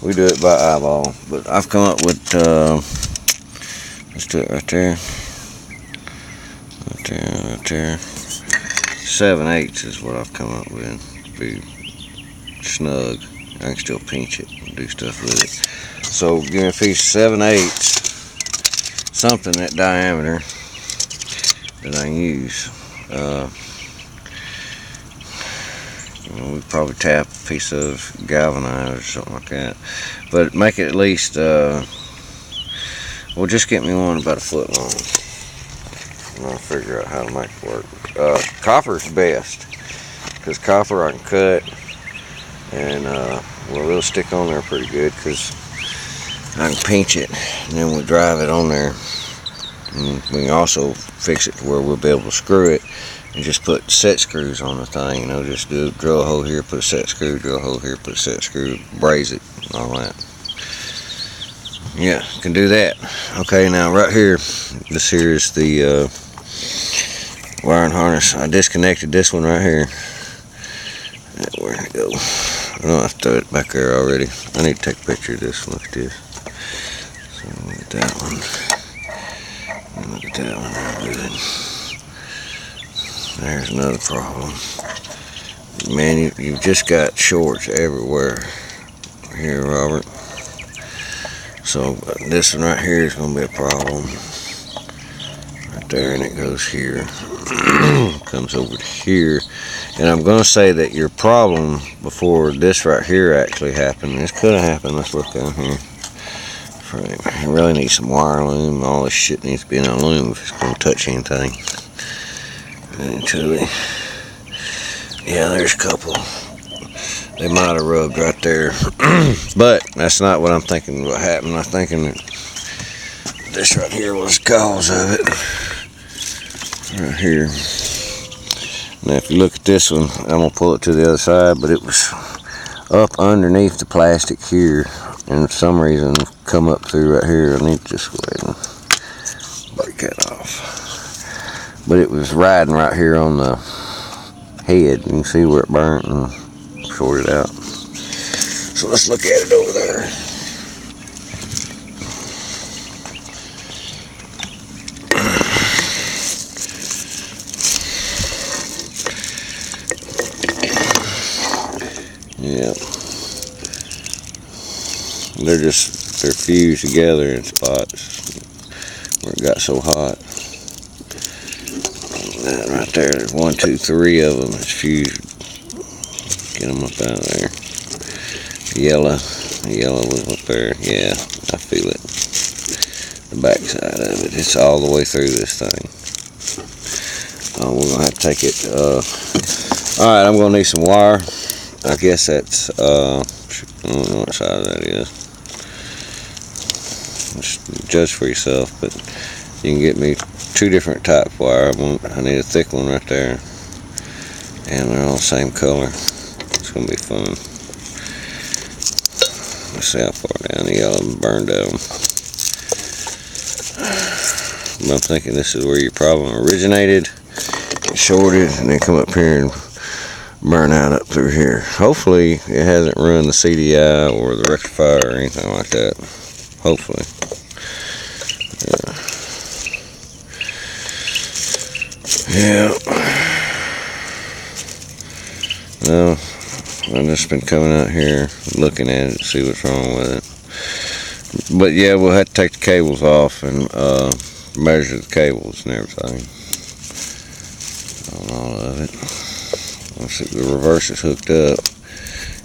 We do it by eyeball, but I've come up with, let's do it right there. Right there. 7/8 is what I've come up with. Be snug. I can still pinch it and do stuff with it. So give me a piece of 7/8, something that diameter that I can use. We probably tap a piece of galvanized or something like that, but make it at least. Well, just get me one about a foot long. I'll figure out how to make it work. Copper's best, because copper I can cut, and well, it'll stick on there pretty good because I can pinch it, and then we drive it on there. And we can also fix it to where we'll be able to screw it and just put set screws on the thing. You know, just drill a hole here, put a set screw, drill a hole here, put a set screw, braze it, and all that. Yeah, can do that. Okay, now right here, this here is the wiring harness. I disconnected this one right here. Where'd it go? I don't have to throw it back there already. I need to take a picture of this one. Look at this. So look at that one. And look at that one. Good. There's another problem. Man, you've just got shorts everywhere here, Robert. So this one right here is going to be a problem. Right there, and it goes here. Comes over to here. And I'm going to say that your problem before this right here actually happened, this could have happened. Let's look down here. You really need some wire loom. All this shit needs to be in a loom if it's going to touch anything. Actually, yeah, there's a couple. They might have rubbed right there. But that's not what I'm thinking what happened. I'm thinking that this right here was the cause of it. Right here. Now if you look at this one, I'm going to pull it to the other side, but it was up underneath the plastic here. And for some reason, come up through right here. I need to just go ahead and break that off. But it was riding right here on the head. You can see where it burnt and sorted out. So let's look at it over there. Yeah. They're fused together in spots where it got so hot. That right there, there's 1, 2, 3 of them. It's fused. Get them up out of there. The yellow was up there. Yeah, I feel it. The back side of it. It's all the way through this thing. We're gonna have to take it. All right, I'm gonna need some wire. I guess that's. I don't know what size that is. Just judge for yourself, but you can get me 2 different type of wire. I need a thick one right there, and they're all the same color. It's gonna be fun. Let's see how far down the yellow burned out. I'm thinking this is where your problem originated, get shorted, and then come up here and burn out up through here. Hopefully it hasn't ruined the CDI or the rectifier or anything like that. Hopefully. Yeah. No, I've just been coming out here looking at it to see what's wrong with it. But yeah, we'll have to take the cables off and measure the cables and everything on all of it. Once the reverse is hooked up,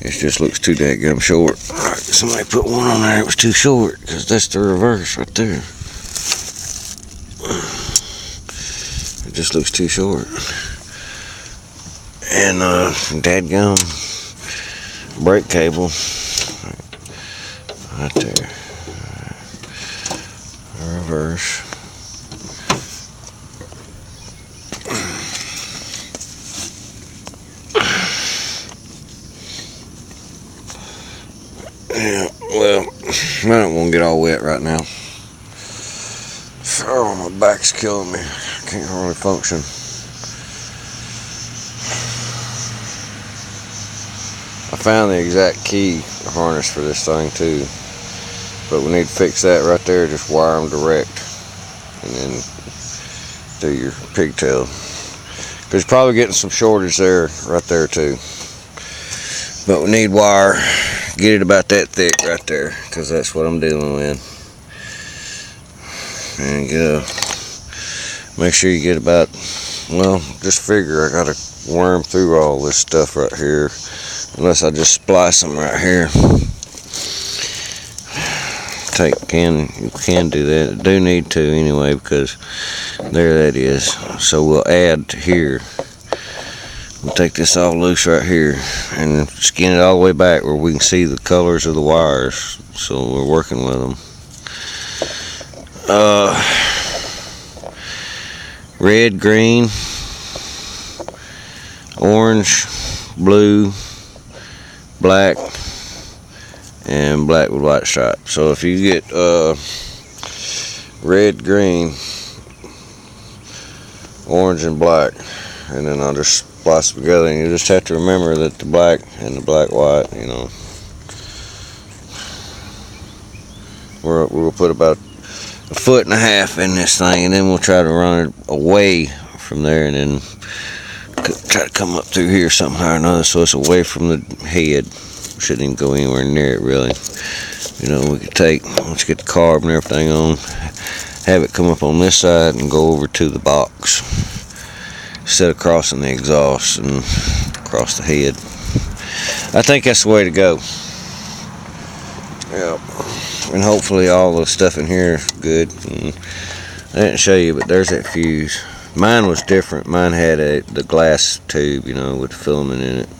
it just looks too daggum short. Alright, somebody put one on there that was too short, because that's the reverse right there. It just looks too short. And dadgum brake cable right there. Reverse. Yeah, well, I don't want to get all wet right now. Oh, my back's killing me. I can't hardly function. I found the exact key harness for this thing too, but we need to fix that right there. Just wire them direct and then do your pigtail, because you're probably getting some shortage there, right there too. But we need wire, get it about that thick right there, because that's what I'm dealing with. And make sure you get about, well, just figure I gotta worm through all this stuff right here, unless I just splice them right here. You can do that. I do need to anyway, because there that is. So we'll add to here. We'll take this all loose right here and skin it all the way back where we can see the colors of the wires. So we're working with them. Red, green, orange, blue, black, and black with white stripe. So if you get red, green, orange, and black, and then I'll just splice them together, and you just have to remember that the black and the black white, you know, we'll put about 1.5 foot in this thing, and then we'll try to run it away from there, and then try to come up through here somehow or another so it's away from the head. Shouldn't even go anywhere near it, really. You know, we could take, once you get the carb and everything on, have it come up on this side and go over to the box instead of crossing the exhaust and across the head. I think that's the way to go. Yep. And hopefully all the stuff in here is good. And I didn't show you, but there's that fuse. Mine was different. Mine had the glass tube, you know, with the filament in it.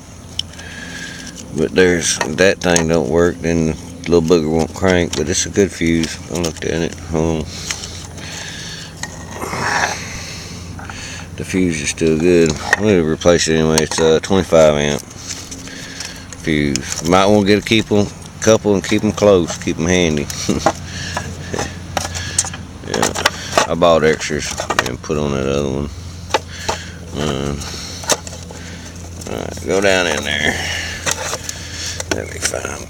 But that thing don't work, then the little booger won't crank, but it's a good fuse. I looked at it. The fuse is still good. I'm going to replace it anyway. It's a 25 amp fuse. You might want to get a couple and keep them close, keep them handy. Yeah, I bought extras and put on that other one. Alright, go down in there. That'll be fine.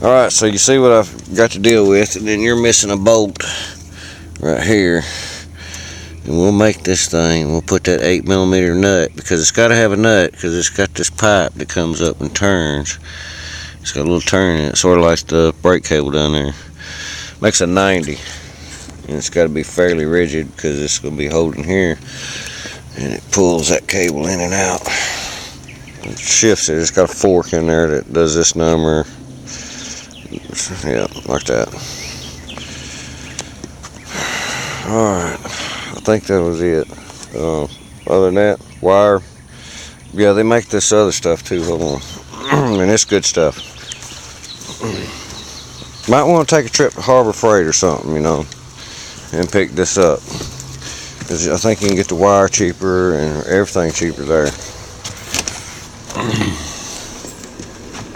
Alright, so you see what I've got to deal with, and then you're missing a bolt right here. And we'll make this thing, we'll put that 8mm nut, because it's got to have a nut, because it's got this pipe that comes up and turns. It's got a little turn in it, sort of like the brake cable down there. Makes a 90, and it's got to be fairly rigid, because it's going to be holding here, and it pulls that cable in and out. It shifts it. It's got a fork in there that does this number. Yeah, like that. Alright, I think that was it. Other than that, wire. Yeah, they make this other stuff too. Hold on. And it's good stuff. Might want to take a trip to Harbor Freight or something, you know, and pick this up. Because I think you can get the wire cheaper and everything cheaper there.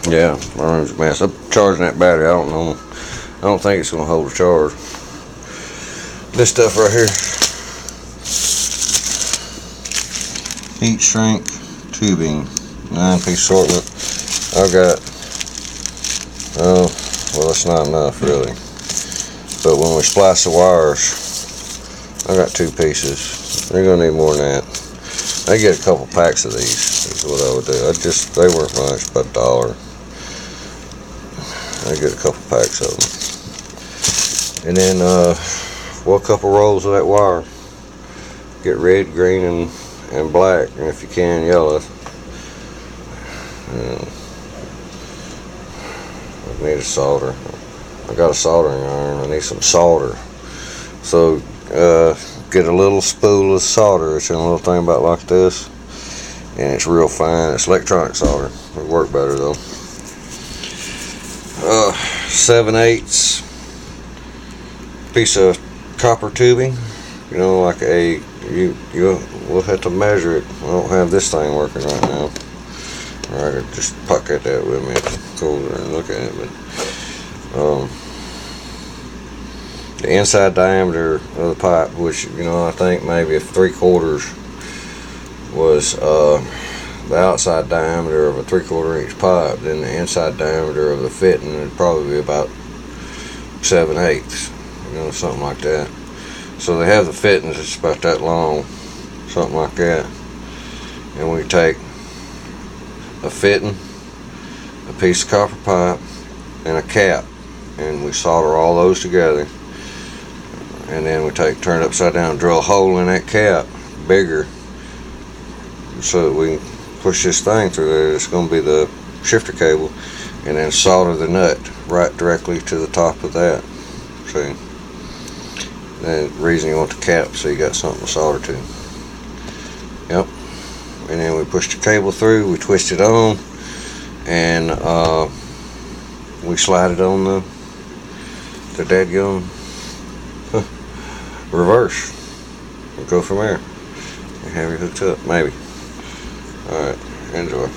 Yeah, my room's a mess. I'm charging that battery. I don't know. I don't think it's going to hold a charge. This stuff right here. Heat shrink tubing. 9-piece assortment. I've got, well, that's not enough really. But when we splice the wires, I got 2 pieces. They're going to need more than that. I get a couple packs of these, is what I would do. They weren't much, about $1. I get a couple packs of them. And then, well, a couple rolls of that wire. Get red, green, and black, and if you can, yellow. I need a solder. I got a soldering iron. I need some solder. So, get a little spool of solder. It's in a little thing about like this, and it's real fine. It's electronic solder. It'll work better though. 7/8 piece of copper tubing. You know, like we'll have to measure it. I don't have this thing working right now. Or I could just pocket that with me. It's colder and look at it, but the inside diameter of the pipe, which, you know, I think maybe if 3/4 was the outside diameter of a 3/4 inch pipe, then the inside diameter of the fitting would probably be about 7/8, something like that. So they have the fittings that's about that long, something like that. And we take a fitting, a piece of copper pipe, and a cap, and we solder all those together. And then we turn it upside down, drill a hole in that cap, bigger, so that we can push this thing through there. It's going to be the shifter cable, and then solder the nut right directly to the top of that. See, the reason you want the cap, so you got something to solder to. Yep. And then we push the cable through, we twist it on, and we slide it on the dadgum reverse, and go from there and have it hooked up, maybe. Alright, enjoy.